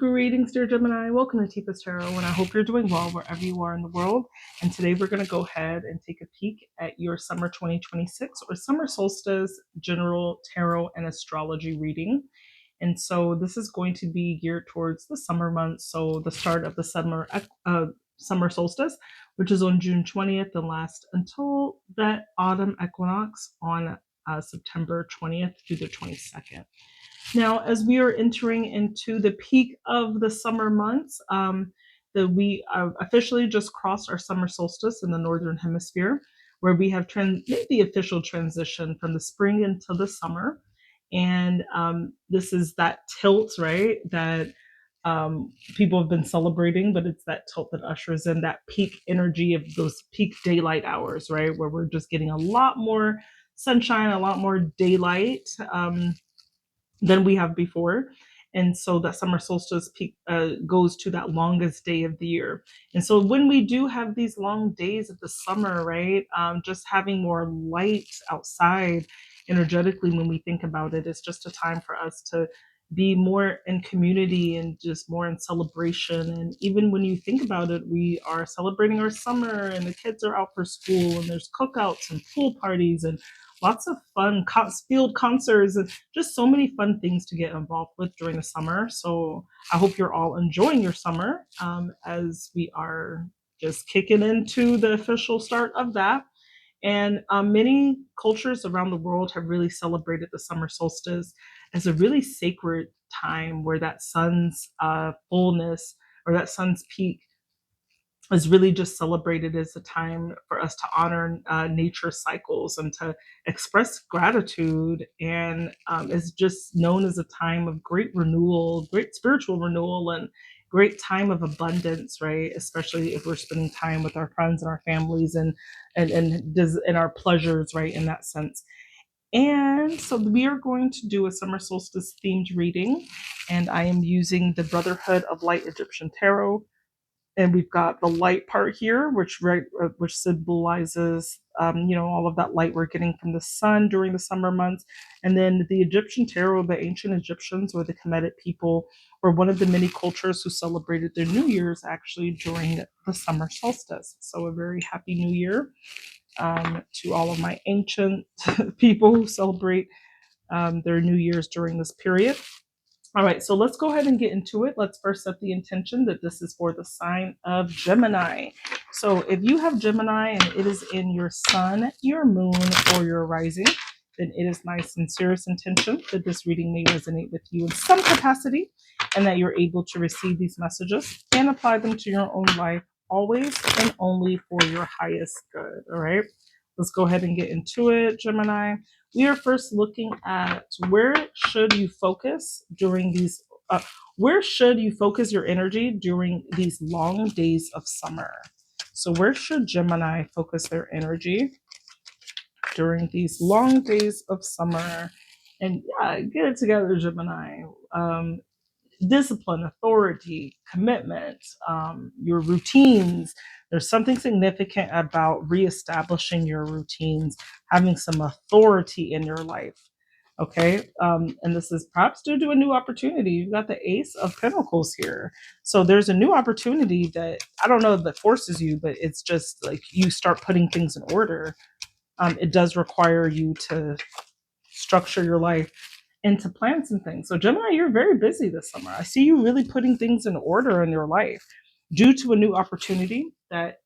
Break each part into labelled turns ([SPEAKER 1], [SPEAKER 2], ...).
[SPEAKER 1] Greetings, dear Gemini. Welcome to Tifa's Tarot, and I hope you're doing well wherever you are in the world. And today we're going to go ahead and take a peek at your summer 2026 or summer solstice general tarot and astrology reading. And so this is going to be geared towards the summer months, so the start of the summer solstice, which is on June 20th and lasts until that autumn equinox on September 20th through the 22nd. Now, as we are entering into the peak of the summer months, we officially just crossed our summer solstice in the Northern Hemisphere, where we have made the official transition from the spring into the summer. And this is that tilt, right, that people have been celebrating, but it's that tilt that ushers in that peak energy of those peak daylight hours, right, where we're just getting a lot more sunshine, a lot more daylight. Than we have before. And so that summer solstice peak goes to that longest day of the year. And so when we do have these long days of the summer, right, just having more light outside energetically, when we think about it, it's just a time for us to be more in community and just more in celebration. And even when you think about it, we are celebrating our summer and the kids are out for school and there's cookouts and pool parties and lots of fun field concerts and just so many fun things to get involved with during the summer. So I hope you're all enjoying your summer as we are just kicking into the official start of that. And many cultures around the world have really celebrated the summer solstice as a really sacred time where that sun's fullness or that sun's peak is really just celebrated as a time for us to honor nature cycles and to express gratitude, and is just known as a time of great renewal, great spiritual renewal, and great time of abundance, right? Especially if we're spending time with our friends and our families and our pleasures, right? In that sense. And so we are going to do a summer solstice themed reading, and I am using the Brotherhood of Light Egyptian Tarot. And we've got the light part here, which symbolizes, all of that light we're getting from the sun during the summer months. And then the Egyptian tarot, the ancient Egyptians or the Kemetic people were one of the many cultures who celebrated their New Year's actually during the summer solstice. So a very happy New Year to all of my ancient people who celebrate their New Year's during this period. All right, so let's go ahead and get into it. Let's first set the intention that this is for the sign of Gemini. So if you have Gemini and it is in your sun, your moon, or your rising, then it is my sincerest intention that this reading may resonate with you in some capacity and that you're able to receive these messages and apply them to your own life, always and only for your highest good. All right, let's go ahead and get into it, Gemini. We are first looking at where should you focus during these, where should you focus your energy during these long days of summer? So where should Gemini focus their energy during these long days of summer? And get it together, Gemini. Discipline, authority, commitment, your routines. There's something significant about reestablishing your routines, having some authority in your life. Okay. And this is perhaps due to a new opportunity. You've got the Ace of Pentacles here. So there's a new opportunity that I don't know if that forces you, but it's just like you start putting things in order. It does require you to structure your life and to plan some things. So Gemini, you're very busy this summer. I see you really putting things in order in your life due to a new opportunity that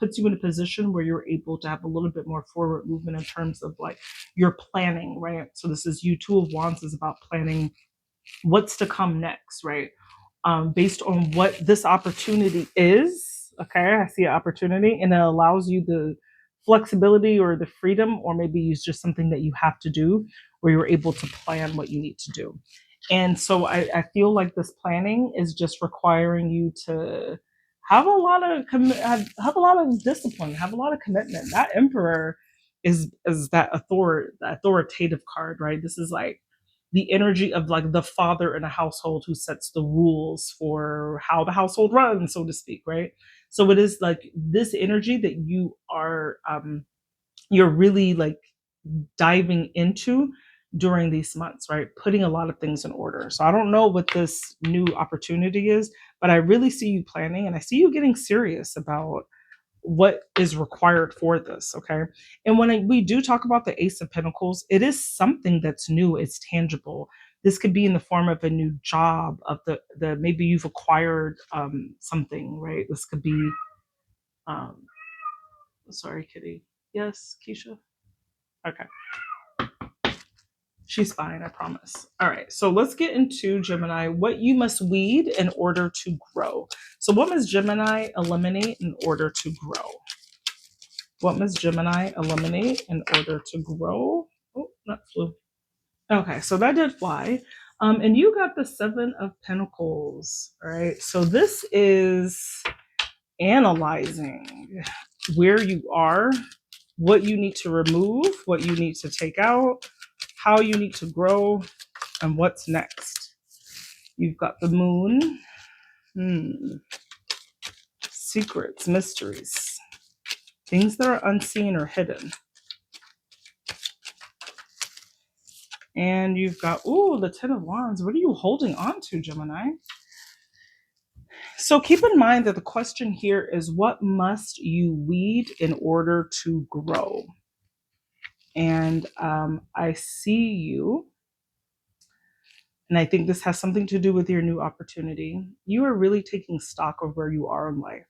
[SPEAKER 1] puts you in a position where you're able to have a little bit more forward movement in terms of like your planning, right? So this is you. Two of Wands is about planning what's to come next, right? Based on what this opportunity is. Okay, I see an opportunity and it allows you the flexibility or the freedom, or maybe it's just something that you have to do where you're able to plan what you need to do. And so I feel like this planning is just requiring you to have a lot of have a lot of discipline, have a lot of commitment. That Emperor is that authoritative card, right? This is like the energy of like the father in a household who sets the rules for how the household runs, so to speak, right? So it is like this energy that you are you're really like diving into during these months, right? Putting a lot of things in order. So I don't know what this new opportunity is, but I really see you planning and I see you getting serious about what is required for this. Okay. And when we do talk about the Ace of Pentacles, it is something that's new, it's tangible. This could be in the form of a new job, of the maybe you've acquired something, right? This could be um sorry, Kitty. Yes, Keisha. Okay. She's fine, I promise. All right, so let's get into Gemini, what you must weed in order to grow. So, what must Gemini eliminate in order to grow? What must Gemini eliminate in order to grow? Oh, not flew. Okay, so that did fly. And you got the Seven of Pentacles, all right? So, this is analyzing where you are, what you need to remove, what you need to take out, how you need to grow, and what's next. You've got the Moon, secrets, mysteries, things that are unseen or hidden. And you've got, ooh, the Ten of Wands. What are you holding on to, Gemini? So keep in mind that the question here is, what must you weed in order to grow? And I see you, and I think this has something to do with your new opportunity. You are really taking stock of where you are in life,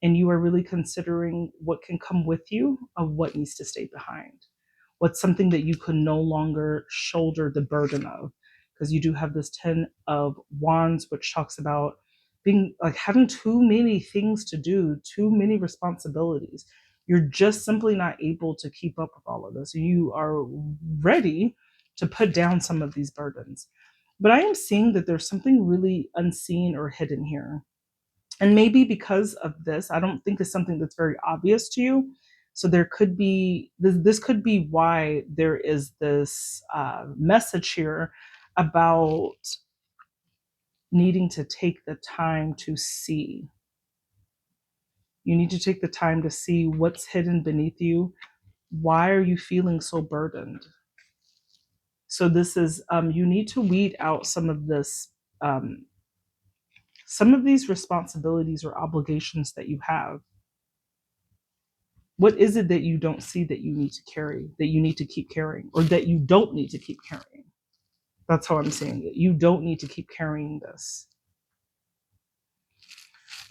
[SPEAKER 1] and you are really considering what can come with you of what needs to stay behind. What's something that you can no longer shoulder the burden of? Because you do have this 10 of Wands, which talks about being like having too many things to do, too many responsibilities. You're just simply not able to keep up with all of this. You are ready to put down some of these burdens. But I am seeing that there's something really unseen or hidden here. And maybe because of this, I don't think it's something that's very obvious to you. So there could be this could be why there is this message here about needing to take the time to see. You need to take the time to see what's hidden beneath you. Why are you feeling so burdened? So this is you need to weed out some of this, some of these responsibilities or obligations that you have. What is it that you don't see that you need to carry, that you need to keep carrying, or that you don't need to keep carrying? That's how I'm saying it. You don't need to keep carrying this.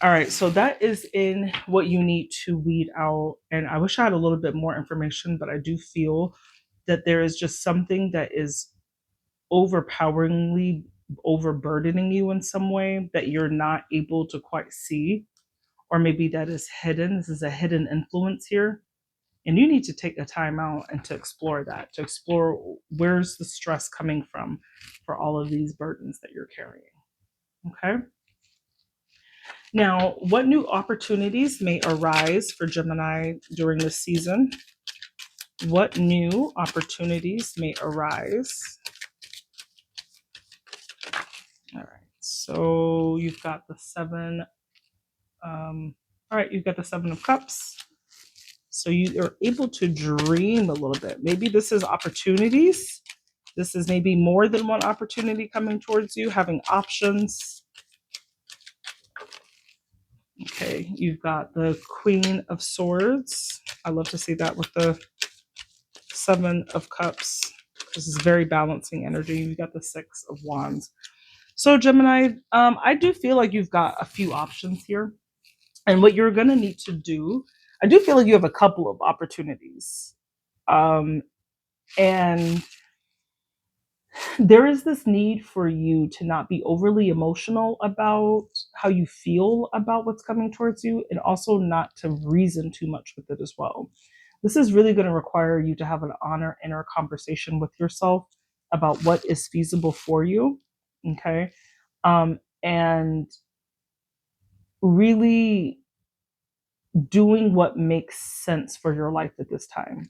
[SPEAKER 1] All right, so that is in what you need to weed out. And I wish I had a little bit more information, but I do feel that there is just something that is overpoweringly overburdening you in some way that you're not able to quite see, or maybe that is hidden. This is a hidden influence here. And you need to take a time out and to explore that, to explore where's the stress coming from for all of these burdens that you're carrying. Okay. Now, what new opportunities may arise for Gemini during this season? What new opportunities may arise? All right. So you've got the seven. All right, you've got the Seven of Cups. So you are able to dream a little bit. Maybe this is opportunities. This is maybe more than one opportunity coming towards you, having options. Okay, you've got the Queen of Swords. I love to see that with the Seven of Cups. This is very balancing energy. You've got the Six of Wands. So Gemini, I do feel like you've got a few options here. And what you're going to need to do, I do feel like you have a couple of opportunities. And there is this need for you to not be overly emotional about how you feel about what's coming towards you, and also not to reason too much with it as well. This is really going to require you to have an honor inner conversation with yourself about what is feasible for you. Okay. And really doing what makes sense for your life at this time.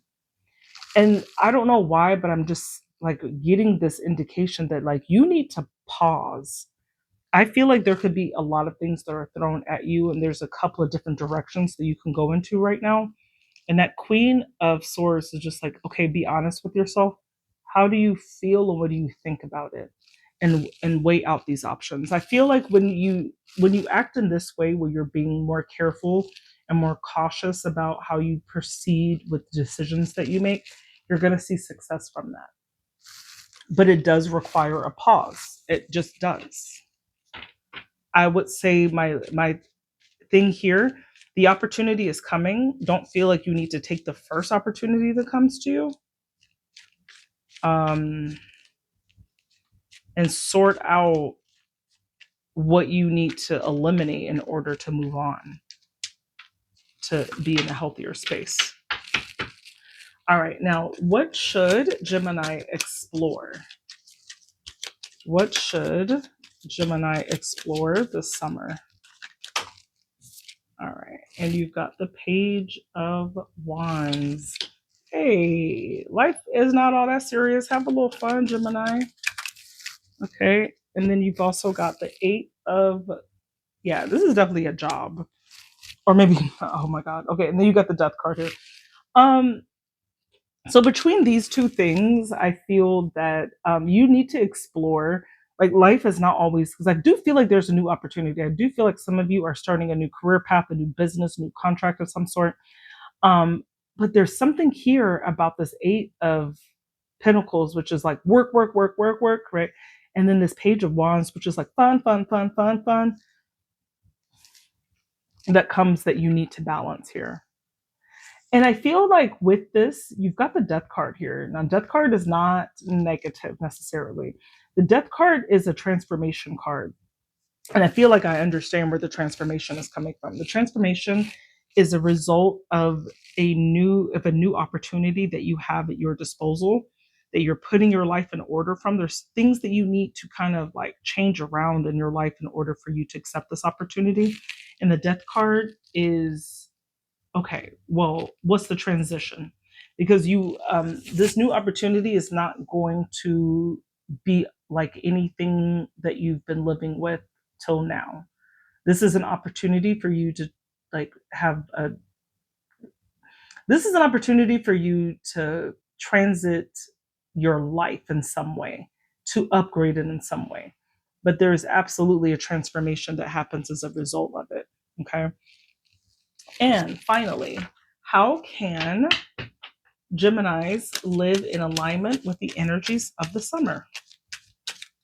[SPEAKER 1] And I don't know why, but I'm just like getting this indication that like you need to pause. I feel like there could be a lot of things that are thrown at you, and there's a couple of different directions that you can go into right now. And that Queen of Swords is just like, okay, be honest with yourself. How do you feel and what do you think about it? And weigh out these options. I feel like when you act in this way, where you're being more careful and more cautious about how you proceed with decisions that you make, you're going to see success from that. But it does require a pause. It just does. I would say my thing here, the opportunity is coming. Don't feel like you need to take the first opportunity that comes to you. And sort out what you need to eliminate in order to move on, to be in a healthier space. All right, now what should Gemini explore? What should Gemini explore this summer? All right, and you've got the Page of Wands. Hey, life is not all that serious. Have a little fun, Gemini. Okay, and then you've also got the Eight of, yeah, this is definitely a job. Or maybe, oh my God. Okay, and then you got the Death card here. Um, so between these two things, I feel that you need to explore. Like, life is not always, because I do feel like there's a new opportunity. I do feel like some of you are starting a new career path, a new business, new contract of some sort. But there's something here about this Eight of Pentacles, which is like work, work, work, work, work, right? And then this Page of Wands, which is like fun, fun, fun, fun, fun. That comes that you need to balance here. And I feel like with this, you've got the Death card here. Now, Death card is not negative necessarily. The Death card is a transformation card. And I feel like I understand where the transformation is coming from. The transformation is a result of a new opportunity that you have at your disposal, that you're putting your life in order from. There's things that you need to kind of like change around in your life in order for you to accept this opportunity. And the Death card is, okay, well, what's the transition? Because this new opportunity is not going to be like anything that you've been living with till now. This is an opportunity for you to like have a, this is an opportunity for you to transit your life in some way, to upgrade it in some way. But there is absolutely a transformation that happens as a result of it. Okay. And finally, how can Geminis live in alignment with the energies of the summer?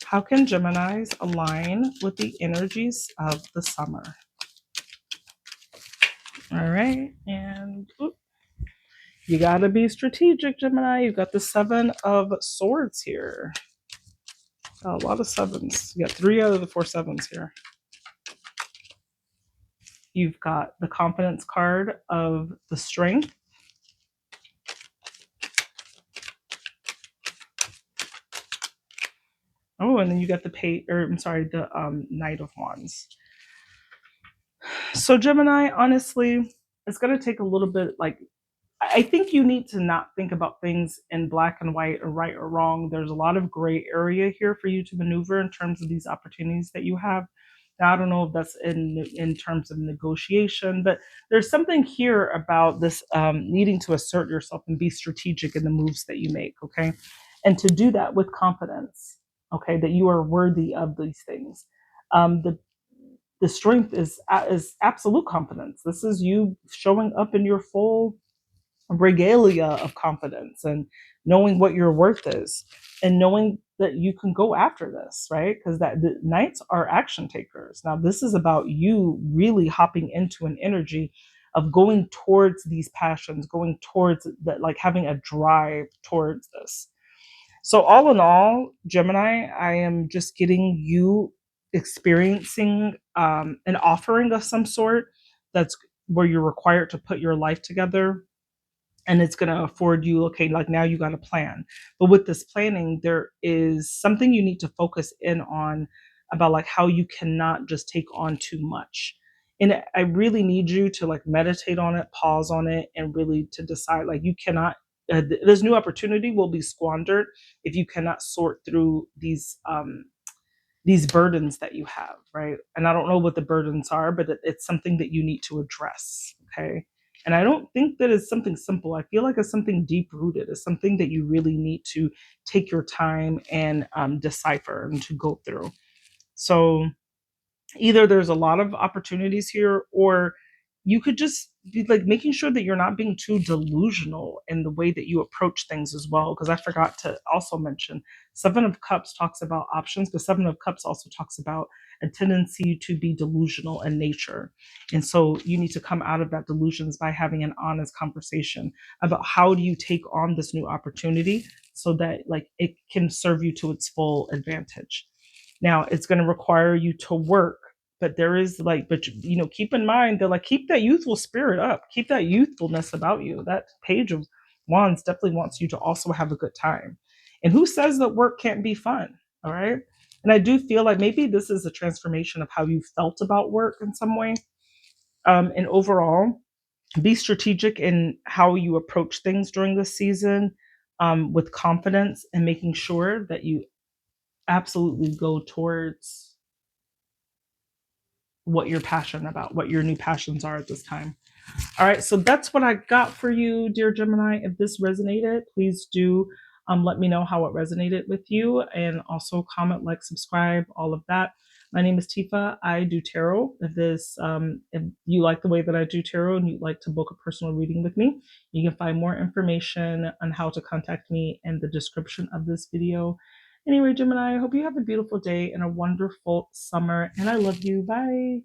[SPEAKER 1] How can Geminis align with the energies of the summer? All right. And you got to be strategic, Gemini. You've got the Seven of Swords here. A lot of sevens. You got 3 out of the 4 sevens here. You've got the Confidence card of the Strength. Oh, and then you got the Knight of Wands. So Gemini, honestly, it's going to take a little bit, like, I think you need to not think about things in black and white or right or wrong. There's a lot of gray area here for you to maneuver in terms of these opportunities that you have. Now, I don't know if that's in terms of negotiation, but there's something here about this needing to assert yourself and be strategic in the moves that you make, okay? And to do that with confidence, okay, that you are worthy of these things. The strength is absolute confidence. This is you showing up in your full regalia of confidence and knowing what your worth is and knowing that you can go after this, right? Because that the knights are action takers. Now, this is about you really hopping into an energy of going towards these passions, going towards that, like having a drive towards this. So all in all, Gemini, I am just getting you experiencing an offering of some sort that's where you're required to put your life together, and it's going to afford you, okay, like now you got a plan. But with this planning, there is something you need to focus in on about like how you cannot just take on too much. And I really need you to like meditate on it, pause on it, and really to decide like you cannot, this new opportunity will be squandered if you cannot sort through these burdens that you have, right? And I don't know what the burdens are, but it's something that you need to address, okay? And I don't think that it's something simple. I feel like it's something deep rooted. It's something that you really need to take your time and decipher and to go through. So either there's a lot of opportunities here, or you could just be like making sure that you're not being too delusional in the way that you approach things as well. Because I forgot to also mention, Seven of Cups talks about options, but Seven of Cups also talks about a tendency to be delusional in nature. And so you need to come out of that delusions by having an honest conversation about how do you take on this new opportunity so that like it can serve you to its full advantage. Now it's going to require you to work, but there is like, but you know, keep in mind that like keep that youthful spirit up, keep that youthfulness about you. That Page of Wands definitely wants you to also have a good time. And who says that work can't be fun? All right. And I do feel like maybe this is a transformation of how you felt about work in some way. And overall, be strategic in how you approach things during this season, with confidence and making sure that you absolutely go towards what you're passionate about, what your new passions are at this time. All right, so that's what I got for you, dear Gemini. If this resonated, please do let me know how it resonated with you, and also comment, like, subscribe, all of that. My name is Tifa. I do tarot. If you like the way that I do tarot and you'd like to book a personal reading with me, you can find more information on how to contact me in the description of this video. Anyway, Gemini, I hope you have a beautiful day and a wonderful summer, and I love you. Bye.